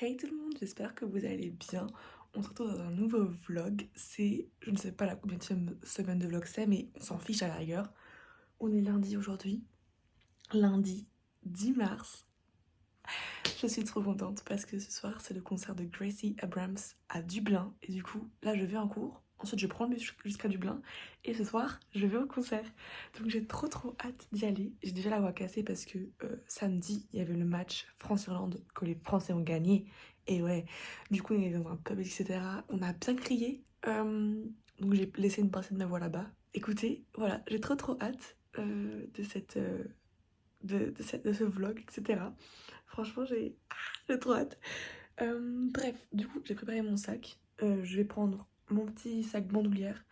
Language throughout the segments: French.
Hey tout le monde, j'espère que vous allez bien. On se retrouve dans un nouveau vlog. C'est, je ne sais pas la combienième semaine de vlog c'est, mais on s'en fiche à la rigueur. On est lundi aujourd'hui, lundi 10 mars. Je suis trop contente parce que ce soir c'est le concert de Gracie Abrams à Dublin. Et du coup, là je vais en cours. Ensuite je prends le bus jusqu'à Dublin. Et ce soir, je vais au concert. Donc j'ai trop hâte d'y aller. J'ai déjà la voix cassée parce que samedi, il y avait le match France-Irlande que les Français ont gagné. Et ouais, du coup on est dans un pub, etc. On a bien crié. Donc j'ai laissé une partie de ma voix là-bas. Écoutez, voilà, j'ai trop hâte de cette... de ce vlog, etc. Franchement, j'ai trop hâte. Bref, du coup, j'ai préparé mon sac. Je vais prendre mon petit sac bandoulière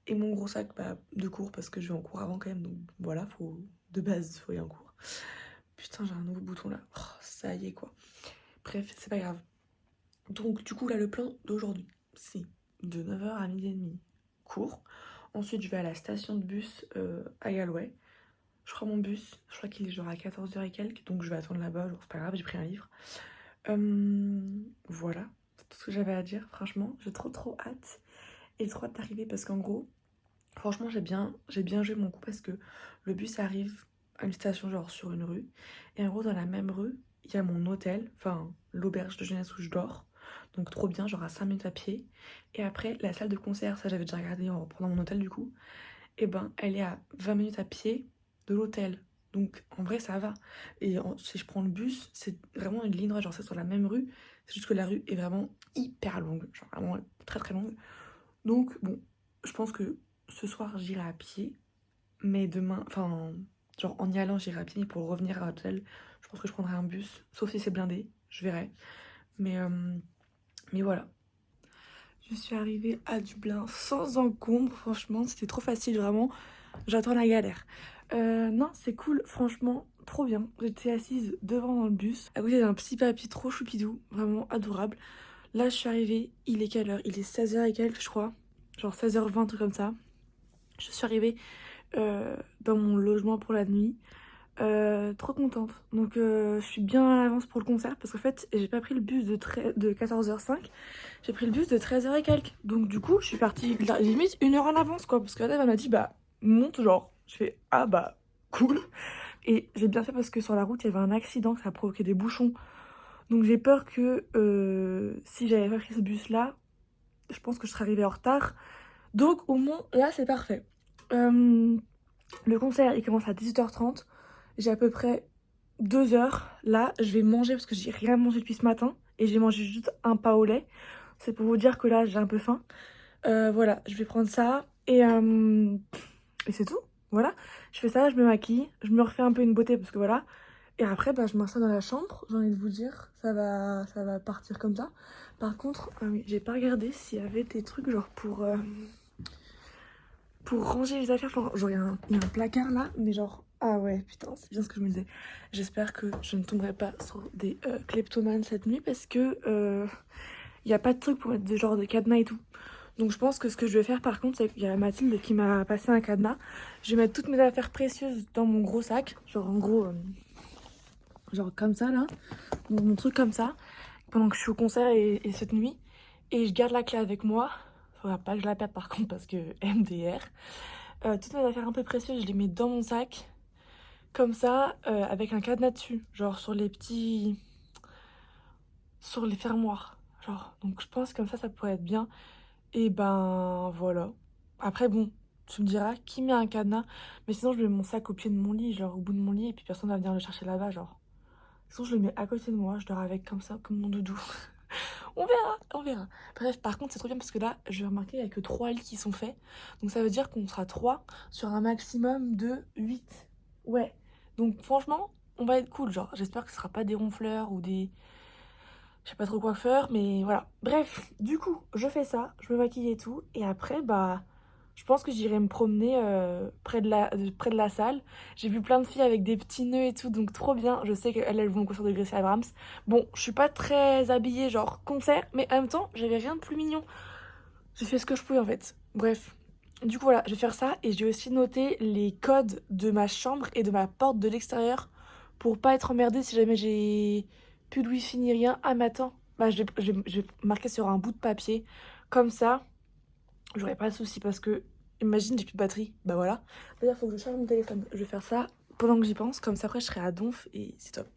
et mon gros sac de cours parce que je vais en cours avant quand même. Donc voilà, de base, faut y aller en cours. Putain, j'ai un nouveau bouton là. Oh, ça y est quoi. Bref, c'est pas grave. Donc du coup, là, le plan d'aujourd'hui, c'est de 9h à 12h30, cours. Ensuite, je vais à la station de bus à Galway. Je prends mon bus, je crois qu'il est genre à 14h et quelques, donc je vais attendre là-bas, genre c'est pas grave, j'ai pris un livre. Voilà, c'est tout ce que j'avais à dire, franchement, j'ai trop hâte. Et trop hâte d'arriver parce qu'en gros, franchement, j'ai bien joué mon coup parce que le bus arrive à une station genre sur une rue. Et en gros, dans la même rue, il y a mon hôtel, enfin l'auberge de jeunesse où je dors. Donc trop bien, genre à 5 minutes à pied. Et après, la salle de concert, ça j'avais déjà regardé en reprenant mon hôtel du coup. Et ben, elle est à 20 minutes à pied de l'hôtel. Donc en vrai, ça va. Et si je prends le bus, c'est vraiment une ligne droite, genre c'est sur la même rue. C'est juste que la rue est vraiment hyper longue, genre vraiment très longue. Donc bon, je pense que ce soir j'irai à pied, mais demain, enfin, genre en y allant j'irai à pied, mais pour revenir à l'hôtel, je pense que je prendrai un bus, sauf si c'est blindé, je verrai. Mais, euh, mais voilà. Je suis arrivée à Dublin sans encombre, franchement, c'était trop facile, vraiment. J'attends la galère. Non, c'est cool, franchement, trop bien. J'étais assise devant dans le bus, à côté d'un petit papy trop choupidou, vraiment adorable. Là, je suis arrivée, il est quelle heure? Il est 16h et quelques, je crois. Genre 16h20, un truc comme ça. Je suis arrivée dans mon logement pour la nuit. Trop contente. Donc, je suis bien à l'avance pour le concert parce qu'en fait, j'ai pas pris le bus de 14h05, j'ai pris le bus de 13h et quelques. Donc, du coup, je suis partie limite 1 heure en avance, quoi. Parce que la dame, elle m'a dit, bah, monte, genre. Je fais, ah bah, cool. Et j'ai bien fait parce que sur la route, il y avait un accident, ça a provoqué des bouchons. Donc, j'ai peur que si j'avais pas pris ce bus-là, je pense que je serais arrivée en retard. Donc, au moins, là, c'est parfait. Le concert, il commence à 18h30. J'ai à peu près 2 heures. Là, je vais manger parce que j'ai rien mangé depuis ce matin. Et j'ai mangé juste un pain au lait. C'est pour vous dire que là, j'ai un peu faim. Voilà, je vais prendre ça. Et c'est tout. Voilà. Je fais ça, je me maquille. Je me refais un peu une beauté parce que voilà. Et après, bah, je m'installe dans la chambre. J'ai envie de vous dire, ça va partir comme ça. Par contre, oui, j'ai pas regardé s'il y avait des trucs genre pour ranger les affaires. Genre, il y a un placard là, mais genre, ah ouais, putain, c'est bien ce que je me disais. J'espère que je ne tomberai pas sur des kleptomanes cette nuit parce que il n'y a pas de truc pour mettre de genre de cadenas et tout. Donc je pense que ce que je vais faire par contre, c'est qu'il y a Mathilde qui m'a passé un cadenas. Je vais mettre toutes mes affaires précieuses dans mon gros sac, genre en gros, genre comme ça là, mon truc comme ça, pendant que je suis au concert et cette nuit. Et je garde la clé avec moi. Faudra pas que je la perde par contre parce que MDR. Toutes mes affaires un peu précieuses, je les mets dans mon sac, comme ça, avec un cadenas dessus, genre sur les fermoirs, genre. Donc je pense comme ça pourrait être bien. Et ben voilà. Après bon, tu me diras qui met un cadenas, mais sinon je mets mon sac au pied de mon lit, genre au bout de mon lit, et puis personne va venir le chercher là-bas, genre. Sinon je le mets à côté de moi, je dors avec comme ça, comme mon doudou. On verra, on verra. Bref, par contre, c'est trop bien parce que là, je vais remarquer qu'il n'y a que 3 lits qui sont faits. Donc ça veut dire qu'on sera 3 sur un maximum de 8. Ouais. Donc franchement, on va être cool. Genre, j'espère que ce sera pas des ronfleurs ou des... Je sais pas trop quoi faire, mais voilà. Bref, du coup, je fais ça, je me maquille et tout. Et après, bah... Je pense que j'irai me promener près de la salle. J'ai vu plein de filles avec des petits nœuds et tout, donc trop bien. Je sais qu'elles, elles vont au concert de Gracie Abrams. Bon, je suis pas très habillée, genre concert, mais en même temps, j'avais rien de plus mignon. J'ai fait ce que je pouvais en fait. Bref. Du coup, voilà, je vais faire ça et j'ai aussi noté les codes de ma chambre et de ma porte de l'extérieur pour pas être emmerdée si jamais j'ai plus de wifi ni rien. Ah, mais attends. bah, je vais marquer sur un bout de papier. Comme ça, j'aurai pas de soucis parce que, imagine, j'ai plus de batterie. Bah voilà. D'ailleurs, faut que je charge mon téléphone. Je vais faire ça pendant que j'y pense. Comme ça, après, je serai à donf et c'est top.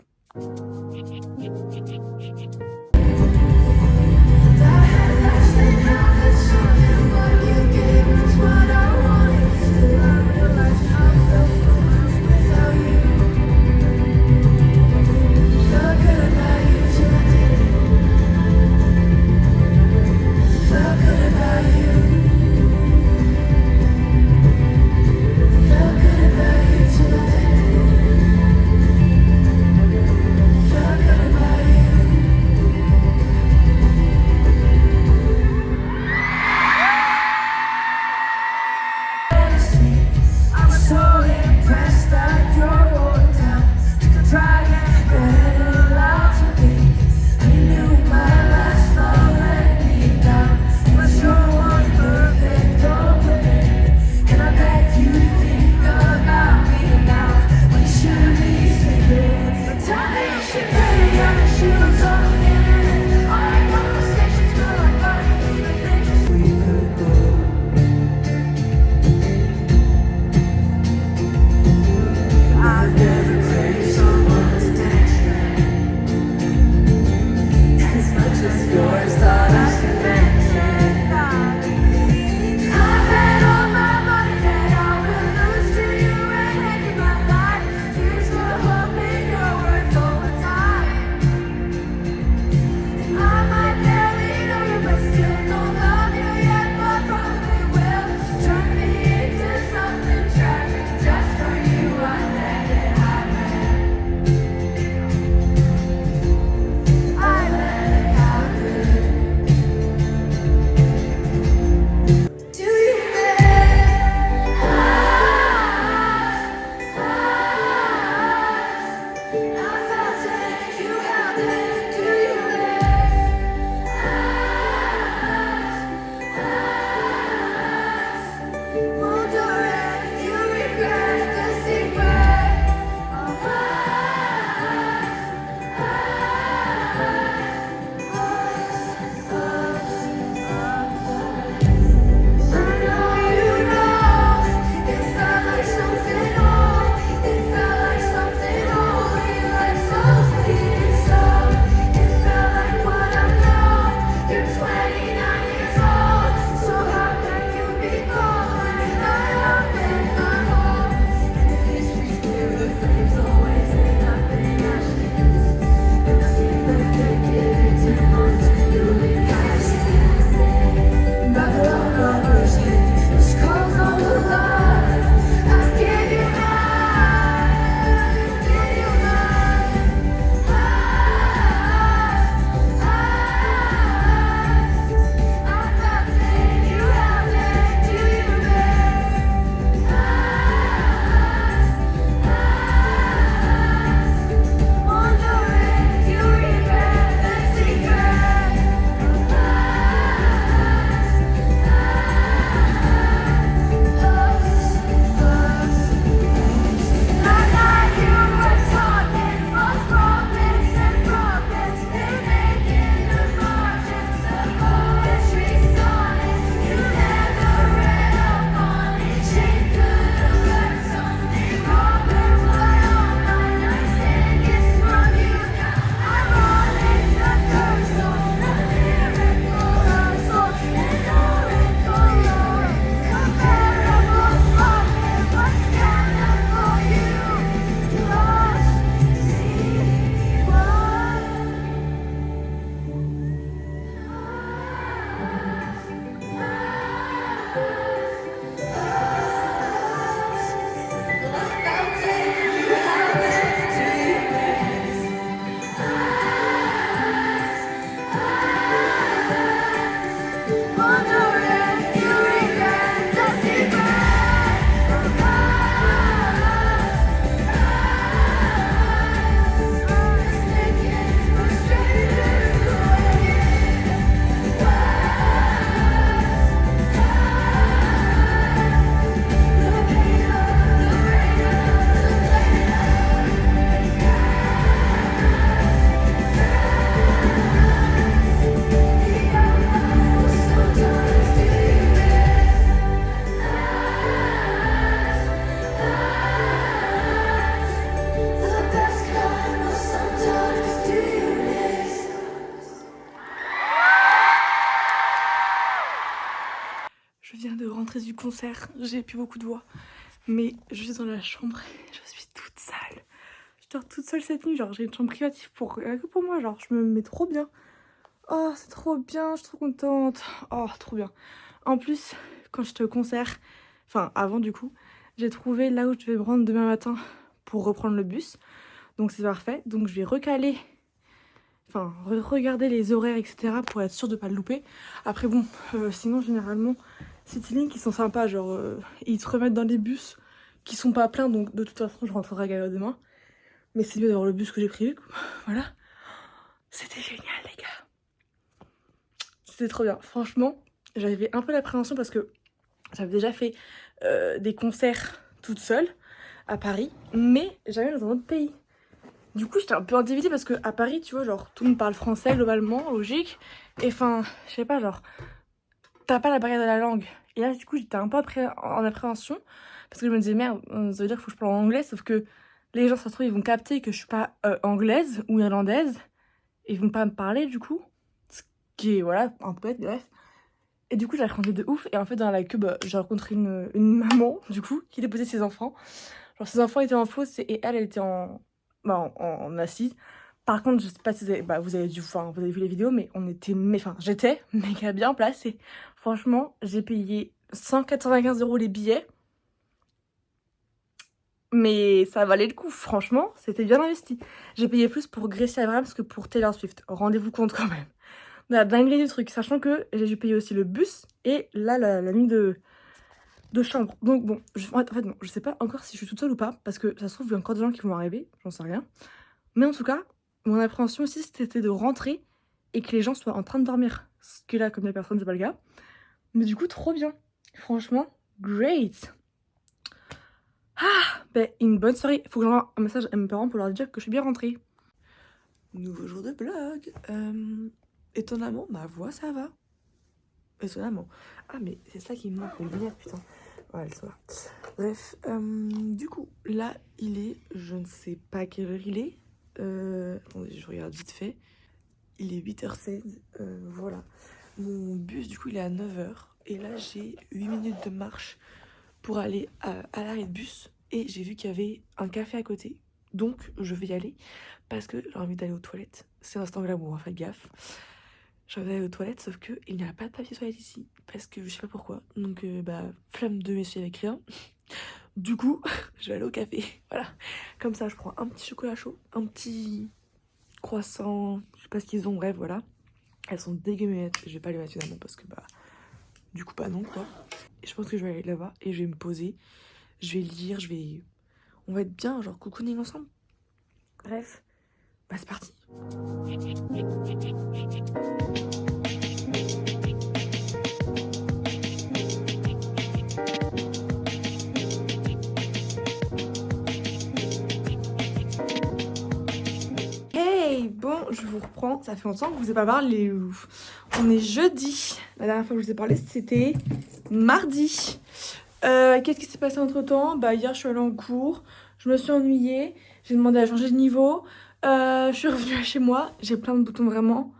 rentrée du concert, j'ai plus beaucoup de voix. Mais je suis dans la chambre et je suis toute seule. Je dors toute seule cette nuit, genre j'ai une chambre privative que pour moi, genre je me mets trop bien. Oh, c'est trop bien, je suis trop contente. Oh, trop bien. En plus, quand j'étais au concert, enfin avant du coup, j'ai trouvé là où je devais me rendre demain matin pour reprendre le bus. Donc c'est parfait. Donc je vais recaler, enfin regarder les horaires, etc. pour être sûre de pas le louper. Après bon, sinon généralement, Citylink ils sont sympas, genre ils te remettent dans des bus qui sont pas pleins. Donc de toute façon, je rentrerai à Gala demain. Mais c'est mieux d'avoir le bus que j'ai prévu. Voilà. C'était génial les gars. C'était trop bien. Franchement, j'avais un peu l'appréhension parce que j'avais déjà fait des concerts toute seule à Paris, mais jamais dans un autre pays. Du coup, j'étais un peu intimidée parce que à Paris, tu vois, genre tout le monde parle français globalement, logique. Et enfin, je sais pas, genre, t'as pas la barrière de la langue. Et là, du coup, j'étais un peu en appréhension parce que je me disais, merde, ça veut dire qu'il faut que je parle en anglais, sauf que les gens, ça se trouve, ils vont capter que je suis pas anglaise ou irlandaise et ils vont pas me parler du coup. Ce qui est, voilà, un peu bête, bref. Et du coup, j'appréhendais de ouf. Et en fait, dans la queue, j'ai rencontré une maman, du coup, qui déposait ses enfants. Genre, ses enfants étaient en fausse et elle était en assise. Par contre, je sais pas si vous avez vous avez vu les vidéos, mais j'étais méga bien placée. Franchement, j'ai payé 195 € les billets. Mais ça valait le coup, franchement, c'était bien investi. J'ai payé plus pour Gracie Abrams que pour Taylor Swift. Rendez-vous compte quand même. La dinguerie du truc, sachant que j'ai dû payer aussi le bus et là la nuit de chambre. Donc bon, en fait non, je sais pas encore si je suis toute seule ou pas, parce que ça se trouve il y a encore des gens qui vont arriver, j'en sais rien. Mais en tout cas, mon appréhension aussi c'était de rentrer et que les gens soient en train de dormir. Ce que là, comme la personne, c'est pas le cas. Mais du coup, trop bien. Franchement, great. Ah, ben une bonne soirée. Faut que j'envoie un message à mes parents pour leur dire que je suis bien rentrée. Nouveau jour de vlog. Étonnamment, ma voix ça va. Étonnamment. Ah, mais c'est ça qui me manque, les lunettes, putain. Ouais, elles sont là. Bref, du coup, là, il est, je ne sais pas quelle heure il est. Attendez, je regarde vite fait. Il est 8h16, voilà. Mon bus, du coup, il est à 9h. Et là, j'ai 8 minutes de marche pour aller à l'arrêt de bus. Et j'ai vu qu'il y avait un café à côté. Donc, je vais y aller parce que j'ai envie d'aller aux toilettes. C'est un instant glamour, hein, faites gaffe. J'ai envie d'aller aux toilettes, sauf qu'il n'y a pas de papier toilette ici. Parce que je sais pas pourquoi. Donc, flemme de m'essuyer avec rien. Du coup, je vais aller au café. Voilà. Comme ça, je prends un petit chocolat chaud, un petit croissant, je sais pas ce qu'ils ont, bref, voilà. Elles sont dégueulasses. Je vais pas les mettre finalement parce que, du coup, pas non, quoi. Et je pense que je vais aller là-bas et je vais me poser. Je vais lire, on va être bien, genre cocooning ensemble. Bref, c'est parti. Hey, bon, je vous reprends. Ça fait longtemps que je vous ai pas parlé. On est jeudi. La dernière fois que je vous ai parlé, c'était mardi. Qu'est-ce qui s'est passé entre temps? Hier, je suis allée en cours. Je me suis ennuyée. J'ai demandé à changer de niveau. Je suis revenue chez moi. J'ai plein de boutons, vraiment.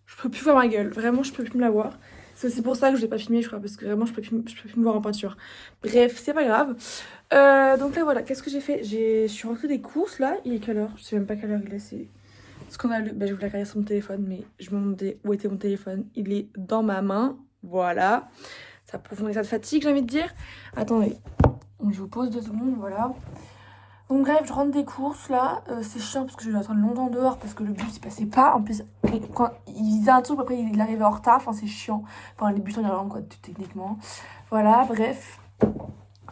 Je peux plus voir ma gueule. Vraiment, je peux plus me la voir. C'est aussi pour ça que je l'ai pas filmé, je crois, parce que vraiment, je peux plus me voir en peinture. Bref, c'est pas grave. Donc là, voilà. Qu'est-ce que j'ai fait? Je suis rentrée des courses, là. Il est quelle heure? Je sais même pas quelle heure il est. C'est scandaleux. Je voulais regarder sur mon téléphone, mais je me demandais où était mon téléphone. Il est dans ma main. Voilà. Ça prouve mon état de fatigue, j'ai envie de dire. Attendez. Je vous pose 2 secondes, voilà. Donc bref, je rentre des courses là, c'est chiant parce que je vais attendre longtemps dehors parce que le bus il passait pas. En plus, quand il faisait un tour, après il arrivait en retard, enfin c'est chiant. Enfin les bus en Irlande quoi, techniquement. Voilà, bref.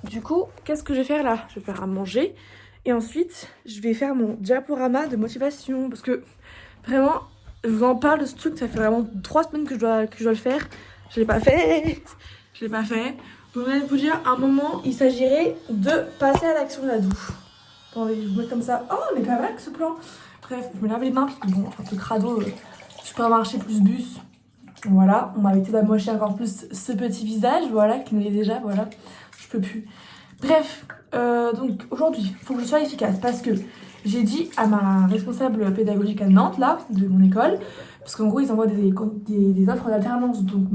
Du coup, qu'est-ce que je vais faire là? Je vais faire à manger et ensuite je vais faire mon diaporama de motivation parce que vraiment, je vous en parle de ce truc, ça fait vraiment 3 semaines que je dois le faire. Je l'ai pas fait. Je l'ai pas fait. Donc je vais vous dire, à un moment, il s'agirait de passer à l'action là-dedans. Attendez, je vous mets comme ça. Oh, mais pas mal ce plan. Bref, je me lave les mains parce que bon, un peu crado, supermarché plus bus. Voilà, on m'a évité d'amocher encore plus ce petit visage, voilà, qui me l'est déjà, voilà. Je peux plus. Bref, donc aujourd'hui, il faut que je sois efficace parce que j'ai dit à ma responsable pédagogique à Nantes, là, de mon école, parce qu'en gros, ils envoient des offres d'alternance. Donc,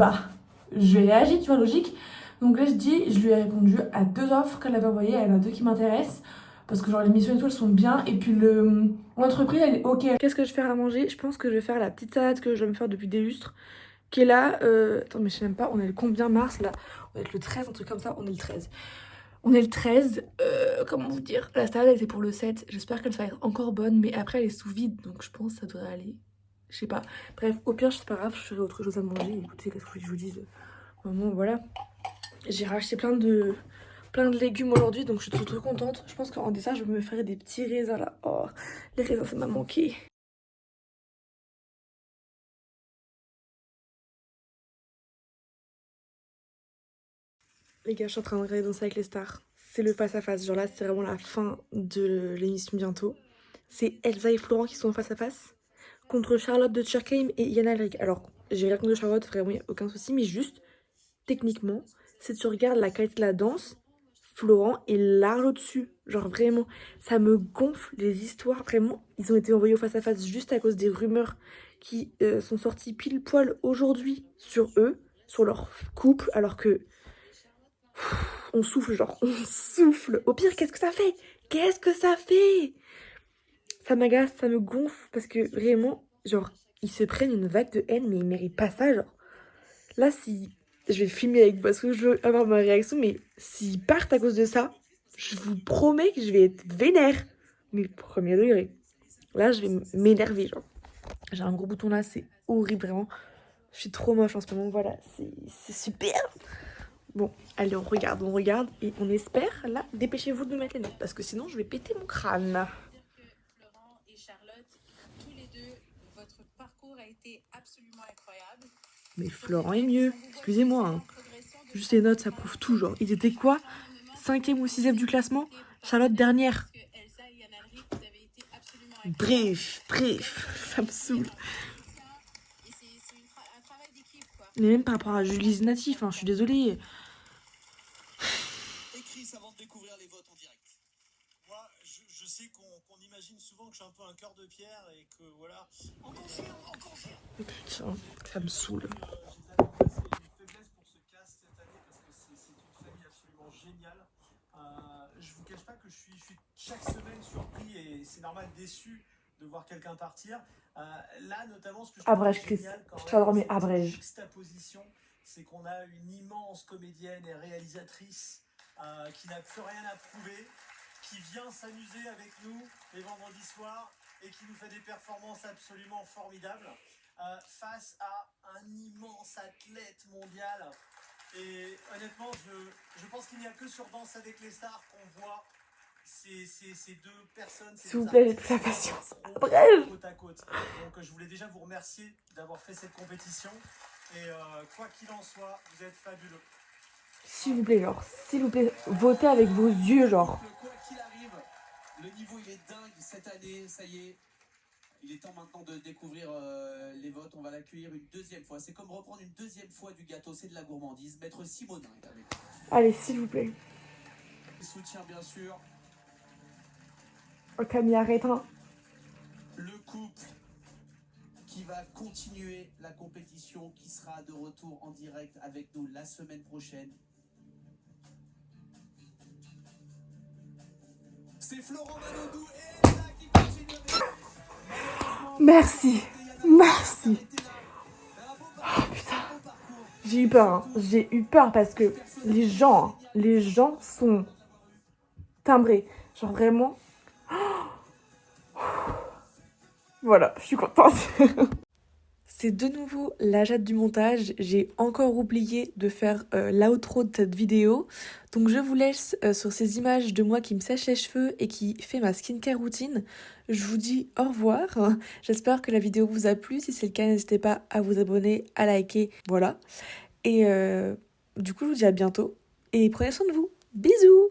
je vais réagir, tu vois, logique. Donc là, je lui ai répondu à 2 offres qu'elle avait envoyées. Elle en a 2 qui m'intéressent. Parce que genre les missions et tout, elles sont bien. Et puis l'entreprise, elle est ok. Qu'est-ce que je vais faire à manger? Je pense que je vais faire la petite salade que je dois me faire depuis des lustres. Qui est là. Attends, mais je sais même pas, on est le combien mars là? On est le 13, un truc comme ça. On est le 13. On est le 13. Comment vous dire? La salade, elle était pour le 7. J'espère qu'elle va être encore bonne. Mais après, elle est sous vide. Donc je pense que ça devrait aller. Je sais pas. Bref, au pire, c'est pas grave. Je ferai autre chose à manger. Écoutez, qu'est-ce que je vous dise? Vraiment, voilà. J'ai racheté plein de légumes aujourd'hui, donc je suis trop contente. Je pense qu'en dessert, je vais me faire des petits raisins là. Oh, les raisins, ça m'a manqué. Les gars, je suis en train de regarder Danser avec les stars. C'est le face-à-face. Genre là, c'est vraiment la fin de l'émission bientôt. C'est Elsa et Florent qui sont en face-à-face contre Charlotte de Turckheim et Yann Alric. Alors, j'ai rien contre Charlotte, vraiment, y a aucun souci, mais juste, techniquement, si tu regardes la qualité de la danse, Florent est large au-dessus. Genre vraiment, ça me gonfle les histoires. Vraiment, ils ont été envoyés au face-à-face juste à cause des rumeurs qui sont sorties pile poil aujourd'hui sur eux, sur leur couple, alors que on souffle, genre on souffle. Au pire, qu'est-ce que ça fait? Qu'est-ce que ça fait? Ça m'agace, ça me gonfle parce que vraiment, genre, ils se prennent une vague de haine, mais ils méritent pas ça, genre. Là, si je vais filmer avec parce que je veux avoir ma réaction, mais s'ils partent à cause de ça, je vous promets que je vais être vénère. Mais premier degré. Là, je vais m'énerver, genre. J'ai un gros bouton là, c'est horrible, vraiment. Je suis trop moche en ce moment, voilà, c'est super. Bon, allez, on regarde et on espère, là, dépêchez-vous de me mettre les notes, parce que sinon, je vais péter mon crâne. Florent et Charlotte, tous les deux, votre parcours a été absolument incroyable. Mais Florent est mieux, excusez-moi. Hein. Juste les notes, ça prouve tout, genre. Ils étaient quoi? 5e ou 6e du classement? Charlotte dernière. Bref, ça me saoule. Mais même par rapport à Julie Natif, hein, je suis désolée. Chris, avant de découvrir les votes en direct. Moi, je sais qu'on imagine souvent que je suis un peu un cœur de pierre et que voilà. On confirme. Putain, ça me saoule. J'ai une faiblesse pour ce cast cette année parce que c'est une famille absolument géniale. Je vous cache pas que je suis chaque semaine surpris et c'est normal déçu de voir quelqu'un partir. Là, notamment, ce que je trouve génial quand même, Abrège. Juxtaposition, c'est qu'on a une immense comédienne et réalisatrice qui n'a plus rien à prouver, qui vient s'amuser avec nous les vendredis soirs et qui nous fait des performances absolument formidables face à un immense athlète mondial. Et honnêtement, je pense qu'il n'y a que sur Danse avec les stars qu'on voit ces deux personnes. S'il vous plaît, j'ai plus la patience. Bref. Côte à côte. Donc je voulais déjà vous remercier d'avoir fait cette compétition. Et quoi qu'il en soit, vous êtes fabuleux. S'il vous plaît, genre, s'il vous plaît, votez avec vos yeux, genre. Quoi qu'il arrive, le niveau il est dingue cette année, ça y est. Il est temps maintenant de découvrir les votes. On va l'accueillir une deuxième fois. C'est comme reprendre une deuxième fois du gâteau, c'est de la gourmandise. Maître Simonin est avec nous. Allez, s'il vous plaît. Soutien bien sûr. Oh, Camille, arrête, hein. Le couple qui va continuer la compétition, qui sera de retour en direct avec nous la semaine prochaine. C'est Florent Manodou et Elsa qui continue avec... Merci. Oh putain. J'ai eu peur, hein. J'ai eu peur parce que les gens sont timbrés. Genre vraiment. Voilà, je suis contente. C'est de nouveau la Jade du montage. J'ai encore oublié de faire l'outro de cette vidéo. Donc je vous laisse sur ces images de moi qui me sèche les cheveux et qui fait ma skincare routine. Je vous dis au revoir. J'espère que la vidéo vous a plu. Si c'est le cas, n'hésitez pas à vous abonner, à liker. Voilà. Et du coup, je vous dis à bientôt. Et prenez soin de vous. Bisous!